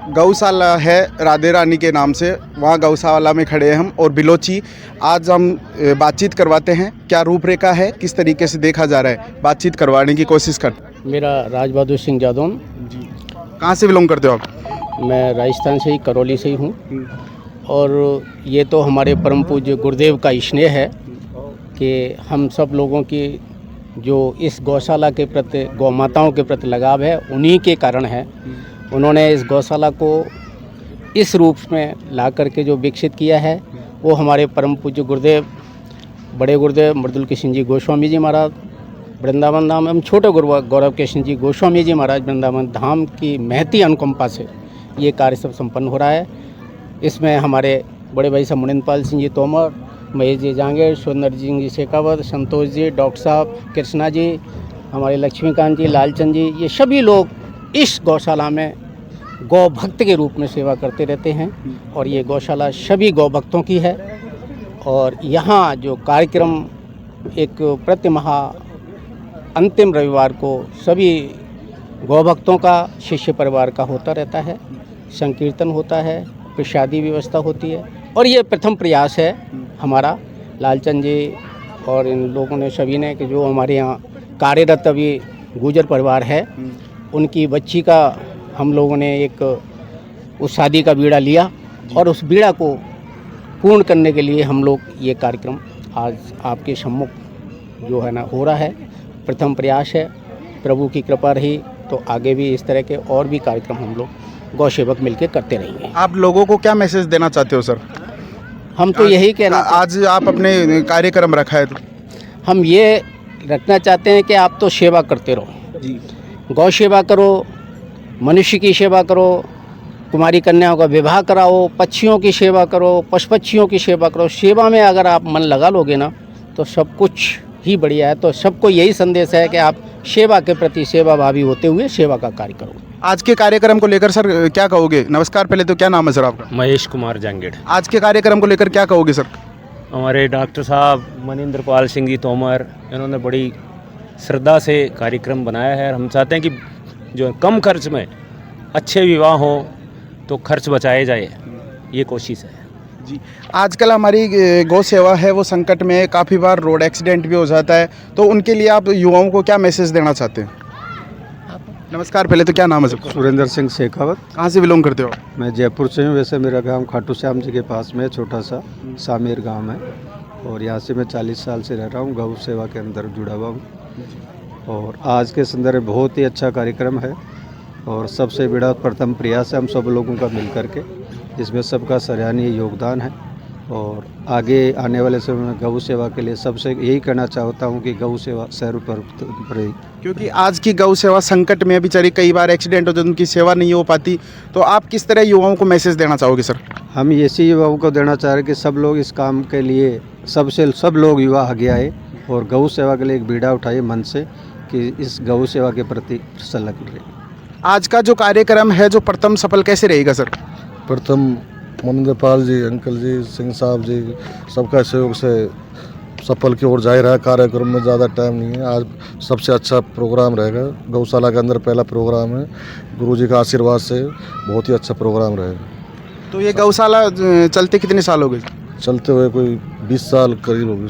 गौशाला है राधे रानी के नाम से, वहाँ गौशाला में खड़े हैं हम और बिलोची। आज हम बातचीत करवाते हैं, क्या रूपरेखा है, किस तरीके से देखा जा रहा है, बातचीत करवाने की कोशिश करते हैं। मेरा राज बहादुर सिंह जादौन। जी, कहाँ से बिलोंग करते हो आप? मैं राजस्थान से ही, करौली से ही हूँ। और ये तो हमारे परम पूज्य गुरुदेव का स्नेह है कि हम सब लोगों की जो इस गौशाला के प्रति, गौ माताओं के प्रति लगाव है, उन्हीं के कारण है। उन्होंने इस गौशाला को इस रूप में ला करके जो विकसित किया है, वो हमारे परम पूज्य गुरुदेव, बड़े गुरुदेव मृदुल किशन जी गोस्वामी जी महाराज वृंदावन धाम एवं छोटे गौरव किशन जी गोस्वामी जी महाराज वृंदावन धाम की महती अनुकंपा से ये कार्य सब संपन्न हो रहा है। इसमें हमारे बड़े भाई साहब मुनिंदर सिंह जी तोमर, महेश जी जांगेड़, सुंदर सिंह जी शेखावत, संतोष जी, डॉक्टर साहब, कृष्णा जी, हमारे लक्ष्मीकांत जी, लालचंद जी, ये सभी लोग इस गौशाला में गौ भक्त के रूप में सेवा करते रहते हैं। और ये गौशाला सभी गौ भक्तों की है। और यहाँ जो कार्यक्रम एक प्रति माह अंतिम रविवार को सभी गौ भक्तों का, शिष्य परिवार का होता रहता है। संकीर्तन होता है, प्रसादी व्यवस्था होती है। और ये प्रथम प्रयास है हमारा, लालचंद जी और इन लोगों ने, सभी ने, कि जो हमारे यहाँ कार्यरत अभी गुजर परिवार है, उनकी बच्ची का हम लोगों ने एक उस शादी का बीड़ा लिया और उस बीड़ा को पूर्ण करने के लिए हम लोग ये कार्यक्रम आज आपके सम्मुख जो है ना हो रहा है। प्रथम प्रयास है, प्रभु की कृपा रही तो आगे भी इस तरह के और भी कार्यक्रम हम लोग गौ सेवक मिलकर करते रहेंगे। आप लोगों को क्या मैसेज देना चाहते हो सर? हम तो यही कहना, आज आप अपने कार्यक्रम रखा है तो हम ये रखना चाहते हैं कि आप तो सेवा करते रहो जी, गौ सेवा करो, मनुष्य की सेवा करो, कुमारी कन्याओं का विवाह कराओ, पक्षियों की सेवा करो, पशु पक्षियों की सेवा करो। सेवा में अगर आप मन लगा लोगे ना तो सब कुछ ही बढ़िया है। तो सबको यही संदेश है कि आप सेवा के प्रति सेवाभावी होते हुए सेवा का कार्य करो। आज के कार्यक्रम को लेकर सर क्या कहोगे? नमस्कार, पहले तो क्या नाम है सर आपका? महेश कुमार जांगेड़। आज के कार्यक्रम को लेकर क्या कहोगे सर? हमारे डॉक्टर साहब मनिंदर सिंह जी तोमर, इन्होंने बड़ी श्रद्धा से कार्यक्रम बनाया है। हम चाहते हैं कि जो कम खर्च में अच्छे विवाह हों तो खर्च बचाए जाए, ये कोशिश है जी। आजकल हमारी गौ सेवा है वो संकट में है, काफ़ी बार रोड एक्सीडेंट भी हो जाता है, तो उनके लिए आप युवाओं को क्या मैसेज देना चाहते हैं? नमस्कार, पहले तो क्या नाम है सर? सुरेंद्र सिंह शेखावत। कहाँ से बिलोंग करते हो? मैं जयपुर से हूँ। वैसे मेरा गांव खाटू श्याम जी के पास में छोटा सा सामेर गांव है और यहाँ से मैं 40 साल से रह रहा हूँ, गौ सेवा के अंदर जुड़ा हुआ हूँ। और आज के संदर्भ में बहुत ही अच्छा कार्यक्रम है और सबसे बड़ा प्रथम प्रयास है हम सब लोगों का मिल करके, इसमें सबका सराहनीय योगदान है। और आगे आने वाले समय में गौ सेवा के लिए सबसे यही कहना चाहता हूँ कि गौ सेवा सर्वप्रथम रहे, क्योंकि आज की गौ सेवा संकट में बेचारी कई बार एक्सीडेंट हो जाए, उनकी सेवा नहीं हो पाती, तो आप किस तरह युवाओं को मैसेज देना चाहोगे सर? हम ऐसे युवाओं को देना चाह रहे हैं कि सब लोग इस काम के लिए सब लोग युवा आगे आए और गौ सेवा के लिए एक बीड़ा उठाए मन से कि इस गौ सेवा के प्रति संलग्न रहे। आज का जो कार्यक्रम है जो प्रथम सफल कैसे रहेगा सर? प्रथम मुनिंदर जी, अंकल जी, सिंह साहब जी, सबका सहयोग से सफल की ओर जा रहा है। कार्यक्रम में ज़्यादा टाइम नहीं है, आज सबसे अच्छा प्रोग्राम रहेगा। गौशाला के अंदर पहला प्रोग्राम है, गुरुजी का आशीर्वाद से बहुत ही अच्छा प्रोग्राम रहेगा। तो ये गौशाला चलते कितने साल हो गए? चलते हुए कोई 20 साल करीब हो गए,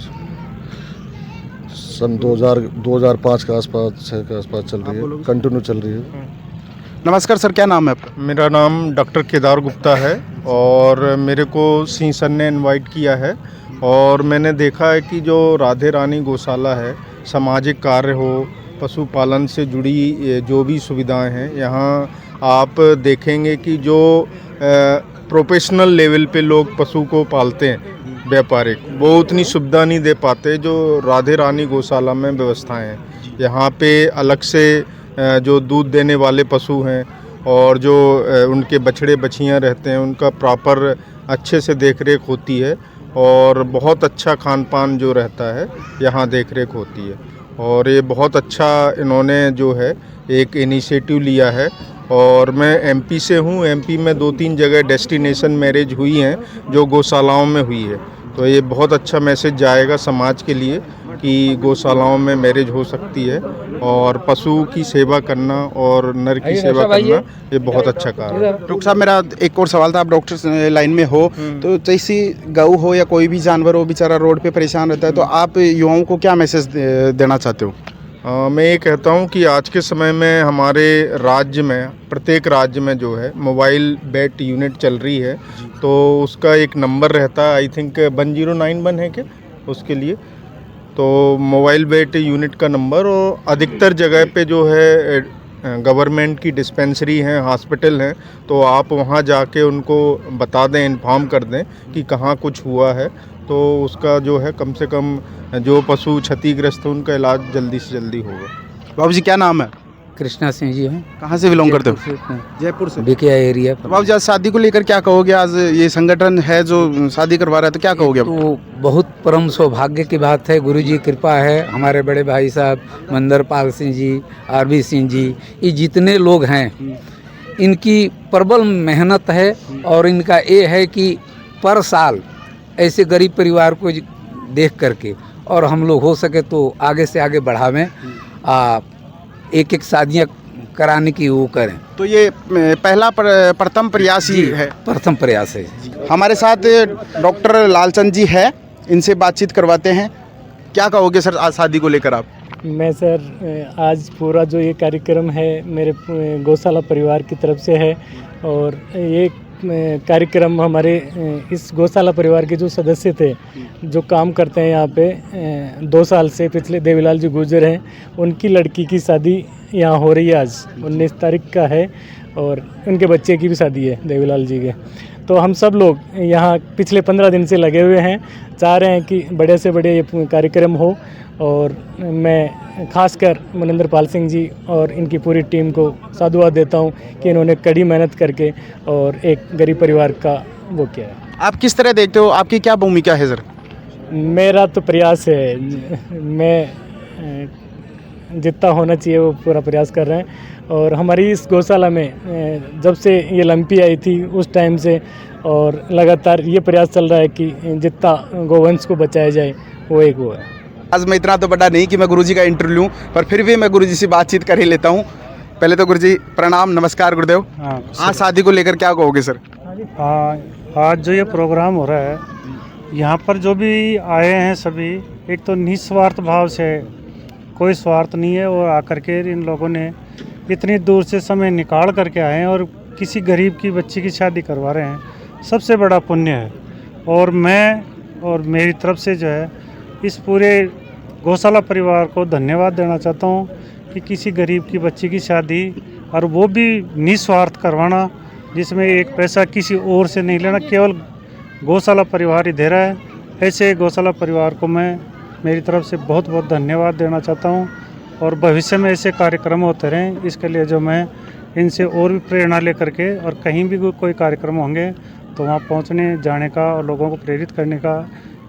सन 2005 के आसपास, 6 के आसपास चल रही है, कंटिन्यू चल रही है। नमस्कार सर, क्या नाम है आपका? मेरा नाम डॉक्टर केदार गुप्ता है और मेरे को सिंह सर ने इनवाइट किया है और मैंने देखा है कि जो राधे रानी गौशाला है, सामाजिक कार्य हो, पशुपालन से जुड़ी जो भी सुविधाएं हैं, यहाँ आप देखेंगे कि जो प्रोफेशनल लेवल पे लोग पशु को पालते हैं, व्यापारिक, वो उतनी सुविधा नहीं दे पाते जो राधे रानी गौशाला में व्यवस्थाएं हैं। यहाँ पे अलग से जो दूध देने वाले पशु हैं और जो उनके बछड़े बछियाँ रहते हैं, उनका प्रॉपर अच्छे से देखरेख होती है और बहुत अच्छा खान पान जो रहता है यहाँ देखरेख होती है। और ये बहुत अच्छा इन्होंने जो है एक इनिशिएटिव लिया है। और मैं एमपी से हूँ, एमपी में 2-3 जगह डेस्टिनेशन मैरिज हुई हैं जो गौशालाओं में हुई है, तो ये बहुत अच्छा मैसेज जाएगा समाज के लिए कि गौशालाओं में मैरिज हो सकती है और पशु की सेवा करना और नर की सेवा करना ये बहुत अच्छा कार्य है। डॉक्टर साहब, मेरा एक और सवाल था, आप डॉक्टर लाइन में हो, तो जैसी गऊ हो या कोई भी जानवर हो बेचारा रोड पे परेशान रहता है, तो आप युवाओं को क्या मैसेज देना चाहते हो? मैं ये कहता हूँ कि आज के समय में हमारे राज्य में, प्रत्येक राज्य में जो है मोबाइल वेट यूनिट चल रही है, तो उसका एक नंबर रहता है, आई थिंक 1091 है क्या उसके लिए, तो मोबाइल वेट यूनिट का नंबर। और अधिकतर जगह पे जो है गवर्नमेंट की डिस्पेंसरी हैं, हॉस्पिटल हैं, तो आप वहाँ जाके उनको बता दें, इन्फॉर्म कर दें कि कहाँ कुछ हुआ है, तो उसका जो है कम से कम जो पशु क्षतिग्रस्त है उनका इलाज जल्दी से जल्दी होगा। बाबू जी, क्या नाम है? कृष्णा सिंह जी हैं, कहाँ से बिलोंग करते हो? जयपुर से। बिकिया एरिया। तो बाबू जी, आज शादी को लेकर क्या कहोगे? आज ये संगठन है जो शादी करवा रहा है, तो क्या कहोगे आप? तो बहुत परम सौभाग्य की बात है, गुरु जी कृपा है, हमारे बड़े भाई साहब महेंद्रपाल सिंह जी, आरबी सिंह जी, ये जितने लोग हैं इनकी प्रबल मेहनत है। और इनका ये है कि पर साल ऐसे गरीब परिवार को देख करके और हम लोग हो सके तो आगे से आगे बढ़ावें, एक एक शादियाँ कराने की वो करें। तो ये पहला प्रथम प्रयास ही है। प्रथम प्रयास है। हमारे साथ डॉक्टर लालचंद जी है, इनसे बातचीत करवाते हैं। क्या कहोगे सर आज शादी को लेकर आप? मैं सर आज पूरा जो ये कार्यक्रम है मेरे गौशाला परिवार की तरफ से है, और ये कार्यक्रम हमारे इस गौशाला परिवार के जो सदस्य थे जो काम करते हैं यहाँ पे 2 साल से, पिछले देवीलाल जी गुजर हैं, उनकी लड़की की शादी यहाँ हो रही है, आज 19 तारीख का है, और उनके बच्चे की भी शादी है देवीलाल जी के। तो हम सब लोग यहाँ पिछले 15 दिन से लगे हुए हैं, चाह रहे हैं कि बड़े से बड़े ये कार्यक्रम हो, और मैं खासकर मनिंदरपाल सिंह जी और इनकी पूरी टीम को साधुवाद देता हूँ कि इन्होंने कड़ी मेहनत करके और एक गरीब परिवार का वो किया है। आप किस तरह देखते हो, आपकी क्या भूमिका है सर? मेरा तो प्रयास है, मैं जितना होना चाहिए वो पूरा प्रयास कर रहे हैं। और हमारी इस गौशाला में जब से ये लंपी आई थी उस टाइम से और लगातार ये प्रयास चल रहा है कि जितना गौवंश को बचाया जाए वो एक वो है। आज मैं इतना तो बड़ा नहीं कि मैं गुरुजी का इंटरव्यू लूँ, पर फिर भी मैं गुरुजी से बातचीत कर ही लेता हूँ। पहले तो गुरुजी प्रणाम, नमस्कार गुरुदेव। आज शादी को लेकर क्या कहोगे सर? आज जो ये प्रोग्राम हो रहा है यहाँ पर जो भी आए हैं सभी, एक तो निस्वार्थ भाव से, कोई स्वार्थ नहीं है, और आकर के इन लोगों ने इतनी दूर से समय निकाल करके आए हैं और किसी गरीब की बच्ची की शादी करवा रहे हैं, सबसे बड़ा पुण्य है। और मैं और मेरी तरफ से जो है इस पूरे गौशाला परिवार को धन्यवाद देना चाहता हूँ कि किसी गरीब की बच्ची की शादी, और वो भी निस्वार्थ करवाना, जिसमें एक पैसा किसी और से नहीं लेना, केवल गौशाला परिवार ही दे रहा है। ऐसे गौशाला परिवार को मैं मेरी तरफ से बहुत बहुत धन्यवाद देना चाहता हूँ, और भविष्य में ऐसे कार्यक्रम होते रहें, इसके लिए जो मैं इनसे और भी प्रेरणा लेकर के, और कहीं भी कोई कार्यक्रम होंगे तो वहाँ पहुँचने जाने का और लोगों को प्रेरित करने का,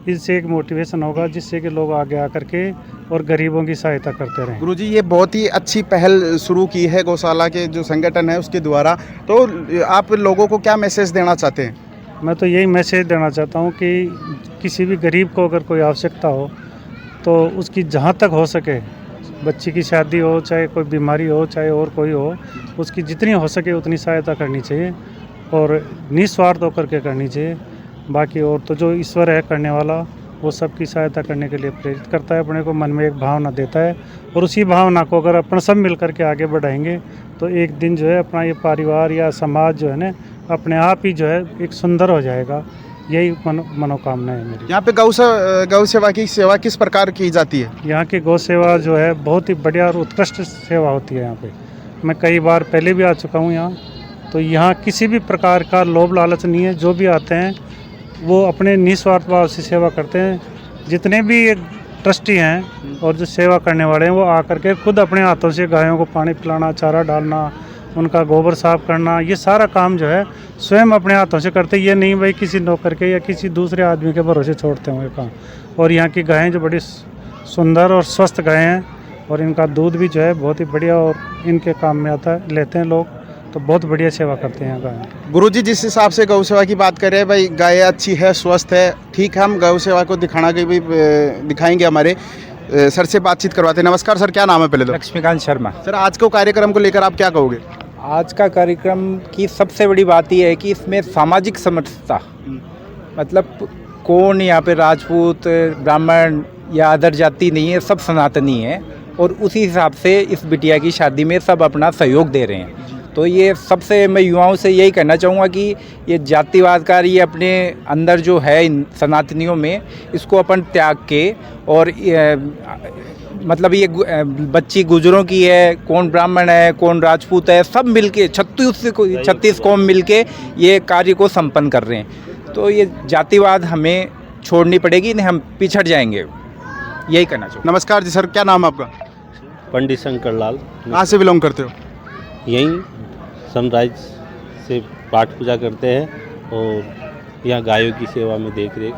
इससे एक मोटिवेशन होगा जिससे कि लोग आगे आकर के और गरीबों की सहायता करते रहें। गुरुजी, ये बहुत ही अच्छी पहल शुरू की है गौशाला के जो संगठन है उसके द्वारा, तो आप लोगों को क्या मैसेज देना चाहते हैं? मैं तो यही मैसेज देना चाहता हूँ कि किसी भी गरीब को अगर कोई आवश्यकता हो तो उसकी जहाँ तक हो सके, बच्ची की शादी हो, चाहे कोई बीमारी हो, चाहे और कोई हो, उसकी जितनी हो सके उतनी सहायता करनी चाहिए और निस्वार्थ होकर के करनी चाहिए। बाकी और तो जो ईश्वर है करने वाला, वो सबकी सहायता करने के लिए प्रेरित करता है, अपने को मन में एक भावना देता है, और उसी भावना को अगर अपन सब मिल कर के आगे बढ़ाएंगे तो एक दिन जो है अपना ये परिवार या समाज जो है ना अपने आप ही जो है एक सुंदर हो जाएगा। यही मनोकामना है मेरी। यहाँ पे गौ सेवा की सेवा किस प्रकार की जाती है? यहाँ की गौ सेवा जो है बहुत ही बढ़िया और उत्कृष्ट सेवा होती है। यहाँ पे मैं कई बार पहले भी आ चुका हूँ यहाँ, तो यहाँ किसी भी प्रकार का लोभ लालच नहीं है। जो भी आते हैं वो अपने निस्वार्थ भाव से सेवा करते हैं। जितने भी एक ट्रस्टी हैं और जो सेवा करने वाले हैं वो आकर के खुद अपने हाथों से गायों को पानी पिलाना, चारा डालना, उनका गोबर साफ करना, ये सारा काम जो है स्वयं अपने हाथों से करते। ये नहीं भाई किसी नौकर के या किसी दूसरे आदमी के भरोसे छोड़ते हैं ये काम। और यहाँ की गायें जो बड़ी सुंदर और स्वस्थ गायें हैं, और इनका दूध भी जो है बहुत ही बढ़िया और इनके काम में आता है, लेते हैं लोग, तो बहुत बढ़िया सेवा करते हैं गाय। गुरुजी, जिस हिसाब से गौ सेवा की बात करें, भाई गाय अच्छी है, स्वस्थ है, ठीक है, हम गौ सेवा को दिखाएंगे हमारे, सर से बातचीत करवाते हैं। नमस्कार सर, क्या नाम है पहले तो? लक्ष्मीकांत शर्मा। सर, आज को कार्यक्रम को लेकर आप क्या कहोगे? आज का कार्यक्रम की सबसे बड़ी बात यह है कि इसमें सामाजिक समरसता, मतलब कौन यहाँ पे राजपूत, ब्राह्मण या अदर जाति नहीं है, सब सनातनी है और उसी हिसाब से इस बिटिया की शादी में सब अपना सहयोग दे रहे हैं। तो ये सबसे मैं युवाओं से यही कहना चाहूँगा कि ये जातिवाद का ये अपने अंदर जो है इन सनातनियों में, इसको अपन त्याग के और मतलब ये बच्ची गुजरों की है, कौन ब्राह्मण है, कौन राजपूत है, सब मिलके 36 कौम मिलके ये कार्य को संपन्न कर रहे हैं। तो ये जातिवाद हमें छोड़नी पड़ेगी, नहीं हम पिछड़ जाएंगे, यही कहना चाहूँगा। नमस्कार जी सर, क्या नाम है आपका? पंडित शंकर लाल। कहाँ से बिलोंग करते हो? यहीं सनराइज से पाठ पूजा करते हैं और यहाँ गायों की सेवा में देख रेख।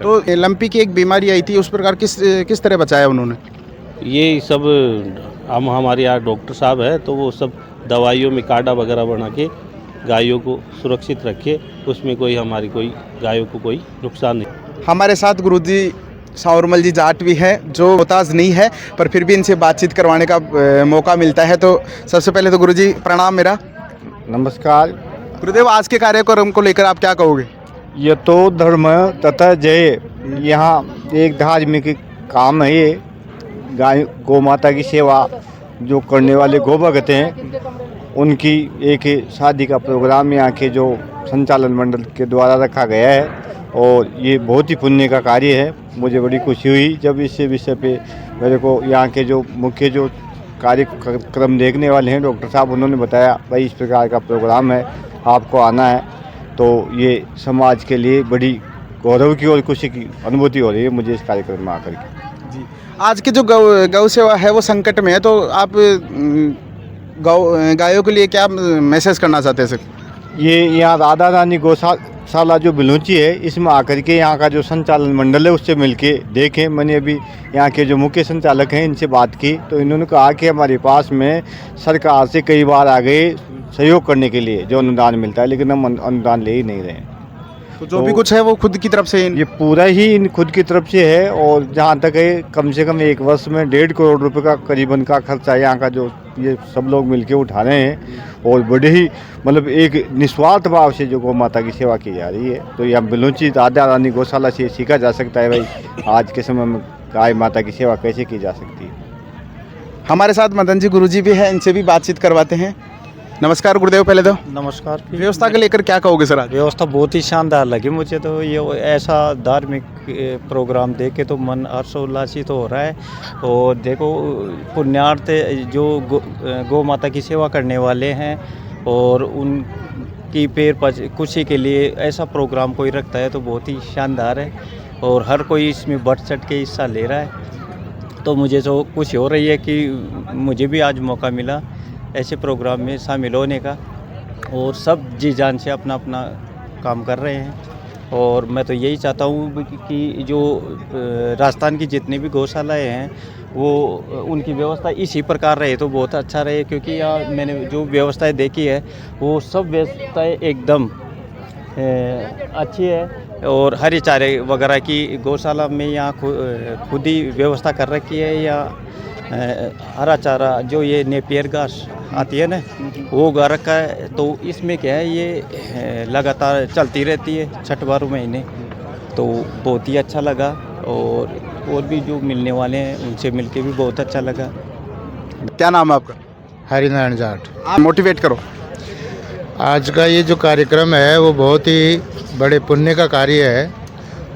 तो लंपी की एक बीमारी आई थी, उस प्रकार किस तरह बचाया उन्होंने? ये सब हमारे यहाँ डॉक्टर साहब है, तो वो सब दवाइयों में काढ़ा वगैरह बना के गायों को सुरक्षित रखे, उसमें कोई गायों को कोई नुकसान नहीं। हमारे साथ गुरुजी सावरमल जी जाट भी है, जो मोहताज नहीं है, पर फिर भी इनसे बातचीत करवाने का मौका मिलता है। तो सबसे पहले तो गुरुजी प्रणाम मेरा। नमस्कार गुरुदेव, आज के कार्यक्रम को लेकर आप क्या कहोगे? ये तो धर्म तथा जय, यहाँ एक धार्मिक काम है। ये गाय गौ माता की सेवा जो करने वाले गौ भगत हैं, उनकी एक शादी का प्रोग्राम यहाँ के जो संचालन मंडल के द्वारा रखा गया है और ये बहुत ही पुण्य का कार्य है। मुझे बड़ी खुशी हुई जब इस विषय पे मेरे को यहाँ के जो मुख्य जो कार्यक्रम देखने वाले हैं डॉक्टर साहब, उन्होंने बताया भाई इस प्रकार का प्रोग्राम है, आपको आना है। तो ये समाज के लिए बड़ी गौरव की और खुशी की अनुभूति हो रही है मुझे इस कार्यक्रम में आकर के। जी, आज की जो गौ सेवा है वो संकट में है, तो आप गायों के लिए क्या मैसेज करना चाहते हैं सर? ये यहाँ राधा रानी गौशाला जो बिलोची है, इसमें आकर के यहाँ का जो संचालन मंडल है उससे मिलके देखें। मैंने अभी यहाँ के जो मुख्य संचालक हैं इनसे बात की, तो इन्होंने कहा कि हमारे पास में सरकार से कई बार आ गए सहयोग करने के लिए जो अनुदान मिलता है, लेकिन हम अनुदान ले ही नहीं रहे हैं। तो जो भी कुछ है वो खुद की तरफ से, ये पूरा ही इन खुद की तरफ से है। और जहाँ तक है कम से कम एक वर्ष में 1.5 करोड़ रुपए का करीबन का खर्चा यहाँ का जो ये सब लोग मिलके उठा रहे हैं और बड़े ही मतलब एक निस्वार्थ भाव से जो गौ माता की सेवा की जा रही है। तो यहाँ बिलोची राधा रानी गौशाला से सीखा जा सकता है भाई आज के समय में गाय माता की सेवा कैसे की जा सकती है। हमारे साथ मदन जी गुरुजी भी हैं, इनसे भी बातचीत करवाते हैं। नमस्कार गुरुदेव। पहले तो नमस्कार। व्यवस्था के लेकर क्या कहोगे सर? आज व्यवस्था बहुत ही शानदार लगी मुझे तो। ये ऐसा धार्मिक प्रोग्राम देख के तो मन हर्षोल्लासित हो रहा है। और देखो पुण्यार्थ जो गौ माता की सेवा करने वाले हैं और उनकी पैर खुशी के लिए ऐसा प्रोग्राम कोई रखता है तो बहुत ही शानदार है और हर कोई इसमें बढ़ चढ़ के हिस्सा ले रहा है। तो मुझे तो खुशी हो रही है कि मुझे भी आज मौका मिला ऐसे प्रोग्राम में शामिल होने का और सब जी जान से अपना अपना काम कर रहे हैं। और मैं तो यही चाहता हूँ कि जो राजस्थान की जितनी भी गौशालाएँ हैं वो उनकी व्यवस्था इसी प्रकार रहे तो बहुत अच्छा रहे, क्योंकि यहाँ मैंने जो व्यवस्थाएं देखी है वो सब व्यवस्थाएं एकदम अच्छी है। और हरे चारे वगैरह की गौशाला में यहाँ खुद ही व्यवस्था कर रखी है। या हरा चारा जो ये नेपियर घास आती है ना वो उगा रखा है। तो इसमें क्या है ये लगातार चलती रहती है 6-12 महीने। तो बहुत ही अच्छा लगा और भी जो मिलने वाले हैं उनसे मिलके भी बहुत अच्छा लगा। क्या नाम है आपका? हरिनारायण जाट। आप मोटिवेट करो। आज का ये जो कार्यक्रम है वो बहुत ही बड़े पुण्य का कार्य है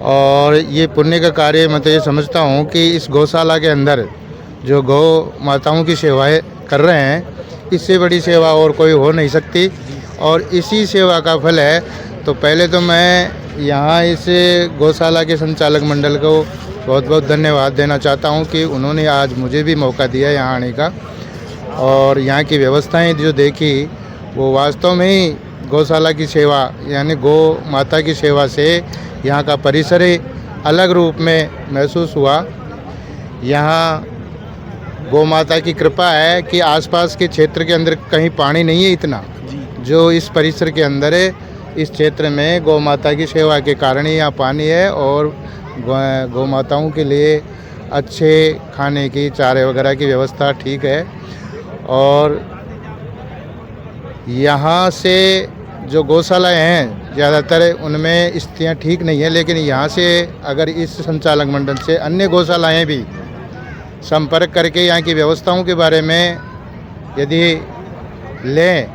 और ये पुण्य का कार्य मैं तो ये समझता हूँ कि इस गौशाला के अंदर जो गौ माताओं की सेवाएं कर रहे हैं, इससे बड़ी सेवा और कोई हो नहीं सकती और इसी सेवा का फल है। तो पहले तो मैं यहाँ इस गौशाला के संचालक मंडल को बहुत बहुत धन्यवाद देना चाहता हूँ कि उन्होंने आज मुझे भी मौका दिया यहाँ आने का। और यहाँ की व्यवस्थाएं जो देखी वो वास्तव में ही गौशाला की सेवा यानी गौ माता की सेवा से यहाँ का परिसर ही अलग रूप में महसूस हुआ। यहाँ गौ माता की कृपा है कि आसपास के क्षेत्र के अंदर कहीं पानी नहीं है इतना जो इस परिसर के अंदर है। इस क्षेत्र में गौ माता की सेवा के कारण ही यहाँ पानी है और गौ माताओं के लिए अच्छे खाने की, चारे वगैरह की व्यवस्था ठीक है। और यहाँ से जो गौशालाएँ हैं ज़्यादातर उनमें स्थितियाँ ठीक नहीं है, लेकिन यहाँ से अगर इस संचालक मंडल से अन्य गौशालाएँ भी संपर्क करके यहाँ की व्यवस्थाओं के बारे में यदि लें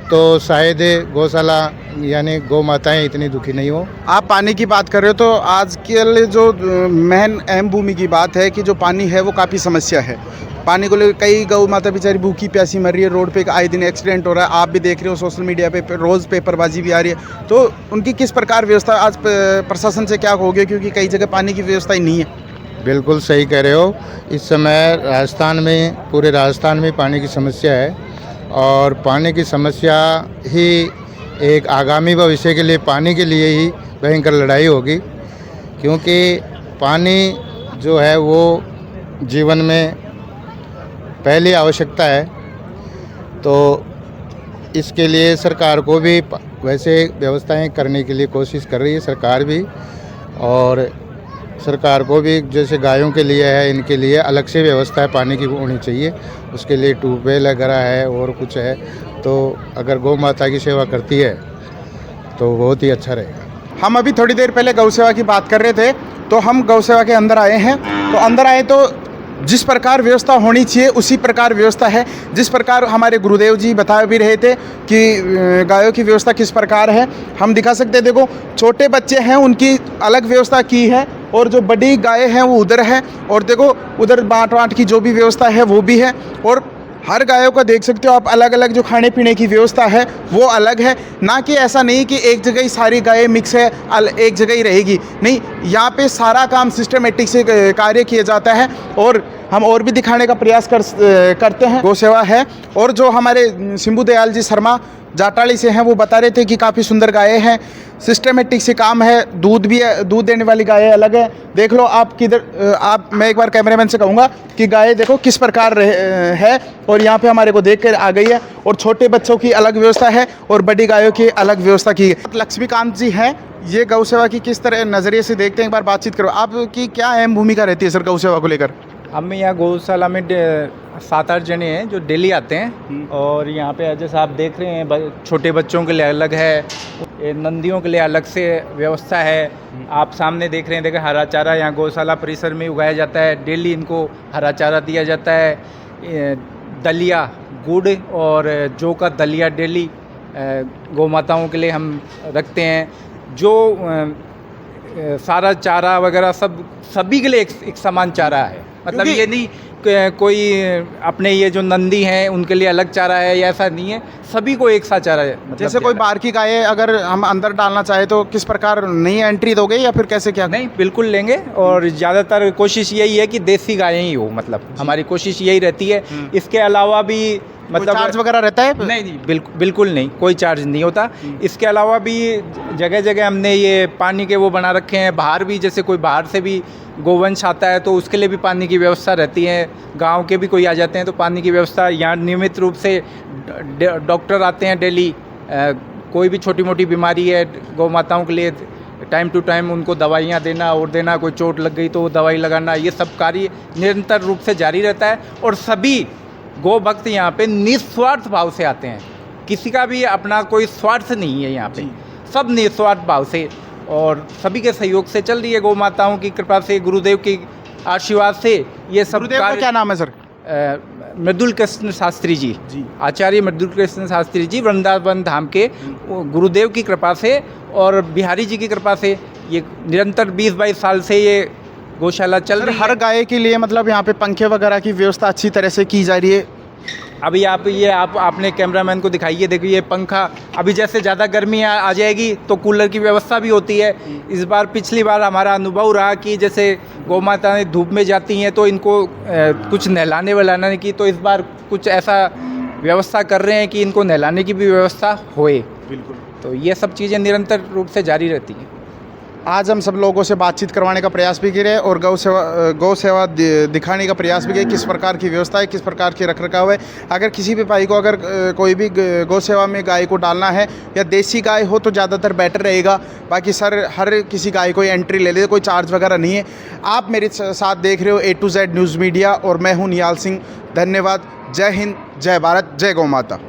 तो शायद गौशाला यानी गौ माताएँ इतनी दुखी नहीं हो। आप पानी की बात कर रहे हो तो आजकल जो मेन अहम भूमि की बात है कि जो पानी है वो काफ़ी समस्या है। पानी को लेकर कई गौ माता बेचारी भूखी प्यासी मर रही है, रोड पे आए दिन एक्सीडेंट हो रहा है, आप भी देख रहे हो सोशल मीडिया पे रोज़ पेपरबाजी भी आ रही है। तो उनकी किस प्रकार व्यवस्था आज प्रशासन से क्या होगी, क्योंकि कई जगह पानी की व्यवस्था ही नहीं है। बिल्कुल सही कह रहे हो। इस समय राजस्थान में, पूरे राजस्थान में पानी की समस्या है और पानी की समस्या ही एक आगामी भविष्य के लिए पानी के लिए ही भयंकर लड़ाई होगी, क्योंकि पानी जो है वो जीवन में पहली आवश्यकता है। तो इसके लिए सरकार को भी वैसे व्यवस्थाएं करने के लिए कोशिश कर रही है सरकार भी, और सरकार को भी जैसे गायों के लिए है, इनके लिए अलग से व्यवस्था पानी की होनी चाहिए। उसके लिए ट्यूबवेल वगैरह है और कुछ है, तो अगर गौ माता की सेवा करती है तो बहुत ही अच्छा रहेगा। हम अभी थोड़ी देर पहले गौ सेवा की बात कर रहे थे, तो हम गौ सेवा के अंदर आए हैं। तो अंदर आए तो जिस प्रकार व्यवस्था होनी चाहिए उसी प्रकार व्यवस्था है। जिस प्रकार हमारे गुरुदेव जी बता भी रहे थे कि गायों की व्यवस्था किस प्रकार है, हम दिखा सकते हैं। देखो छोटे बच्चे हैं उनकी अलग व्यवस्था की है, और जो बड़ी गाय हैं वो उधर है, और देखो उधर बाँट की जो भी व्यवस्था है वो भी है। और हर गायों का देख सकते हो आप, अलग अलग जो खाने पीने की व्यवस्था है वो अलग है। ना कि ऐसा नहीं कि एक जगह ही सारी गायें मिक्स है, एक जगह ही रहेगी, नहीं, यहाँ पे सारा काम सिस्टमेटिक से कार्य किया जाता है। और हम और भी दिखाने का प्रयास करते हैं। गौ सेवा है, और जो हमारे सिंबू दयाल जी शर्मा जाटाली से हैं वो बता रहे थे कि काफ़ी सुंदर गायें हैं, सिस्टमेटिक से काम है, दूध भी है, दूध देने वाली गायें अलग है। देख लो आप किधर, आप, मैं एक बार कैमरामैन से कहूँगा कि गायें देखो किस प्रकार है, और यहाँ पे हमारे को देख कर आ गई है। और छोटे बच्चों की अलग व्यवस्था है और बड़ी गायों की अलग व्यवस्था की है। लक्ष्मीकांत जी हैं, ये गौ सेवा की किस तरह नज़रिए से देखते हैं, एक बार बातचीत करो। आपकी क्या अहम भूमिका रहती है सर गौ सेवा को लेकर? हम यहाँ गौशाला में 7-8 जने हैं जो डेली आते हैं, और यहाँ पे जैसे आप देख रहे हैं छोटे बच्चों के लिए अलग है, नंदियों के लिए अलग से व्यवस्था है। आप सामने देख रहे हैं, देखें हरा चारा यहाँ गौशाला परिसर में उगाया जाता है, डेली इनको हरा चारा दिया जाता है। दलिया, गुड़ और जौ का दलिया डेली गौ माताओं के लिए हम रखते हैं। जो सारा चारा वगैरह सभी के लिए एक समान चारा है, मतलब ये नहीं कोई अपने ये जो नंदी हैं उनके लिए अलग चारा है या ऐसा नहीं है, सभी को एक सा चारा है। मतलब जैसे कोई बाहर की गाय अगर हम अंदर डालना चाहे तो किस प्रकार, नहीं एंट्री दोगे या फिर कैसे, क्या? नहीं, बिल्कुल लेंगे, और ज़्यादातर कोशिश यही है कि देसी गायें ही हो, मतलब हमारी कोशिश यही रहती है। इसके अलावा भी मतलब चार्ज वगैरह रहता है? नहीं, बिल्कुल नहीं, कोई चार्ज नहीं होता। इसके अलावा भी जगह जगह हमने ये पानी के वो बना रखे हैं। बाहर भी जैसे कोई बाहर से भी गोवंश आता है तो उसके लिए भी पानी की व्यवस्था रहती है। गांव के भी कोई आ जाते हैं तो पानी की व्यवस्था, यहाँ नियमित रूप से डॉक्टर आते हैं डेली। कोई भी छोटी मोटी बीमारी है गौ माताओं के लिए टाइम टू टाइम उनको दवाइयाँ देना और देना, कोई चोट लग गई तो वो दवाई लगाना, ये सब कार्य निरंतर रूप से जारी रहता है। और सभी गौ भक्त यहाँ पे निस्वार्थ भाव से आते हैं, किसी का भी अपना कोई स्वार्थ नहीं है यहाँ पे, सब निस्वार्थ भाव से, और सभी के सहयोग से चल रही है। गौ माताओं की कृपा से, गुरुदेव की आशीर्वाद से ये सब। गुरुदेव का क्या नाम है सर? मृदुल कृष्ण शास्त्री जी, आचार्य मृदुल कृष्ण शास्त्री जी, वृंदावन धाम के गुरुदेव की कृपा से और बिहारी जी की कृपा से ये निरंतर 20-22 साल से ये गौशाला चल रही है। हर गाय के लिए मतलब यहाँ पे पंखे वगैरह की व्यवस्था अच्छी तरह से की जा रही है। अभी आप अपने कैमरामैन को दिखाइए, देखिए ये पंखा, अभी जैसे ज़्यादा गर्मी आ जाएगी तो कूलर की व्यवस्था भी होती है। इस बार, पिछली बार हमारा अनुभव रहा कि जैसे गौ माताएं धूप में जाती हैं तो इनको कुछ नहलाने वहलाने की, तो इस बार कुछ ऐसा व्यवस्था कर रहे हैं कि इनको नहलाने की भी व्यवस्था होए। बिल्कुल। तो ये सब चीज़ें निरंतर रूप से जारी रहती हैं। आज हम सब लोगों से बातचीत करवाने का प्रयास भी किए और गौ सेवा दिखाने का प्रयास भी किया, किस प्रकार की व्यवस्था है, किस प्रकार की रखरखाव है। अगर किसी भी भाई को अगर कोई भी गौ सेवा में गाय को डालना है या देसी गाय हो तो ज़्यादातर बेटर रहेगा। बाकी सर हर किसी गाय को एंट्री ले ले, कोई चार्ज वगैरह नहीं है। आप मेरे साथ देख रहे हो A to Z news media और मैं हूँ निहाल सिंह। धन्यवाद। जय हिंद, जय भारत, जय गौ माता।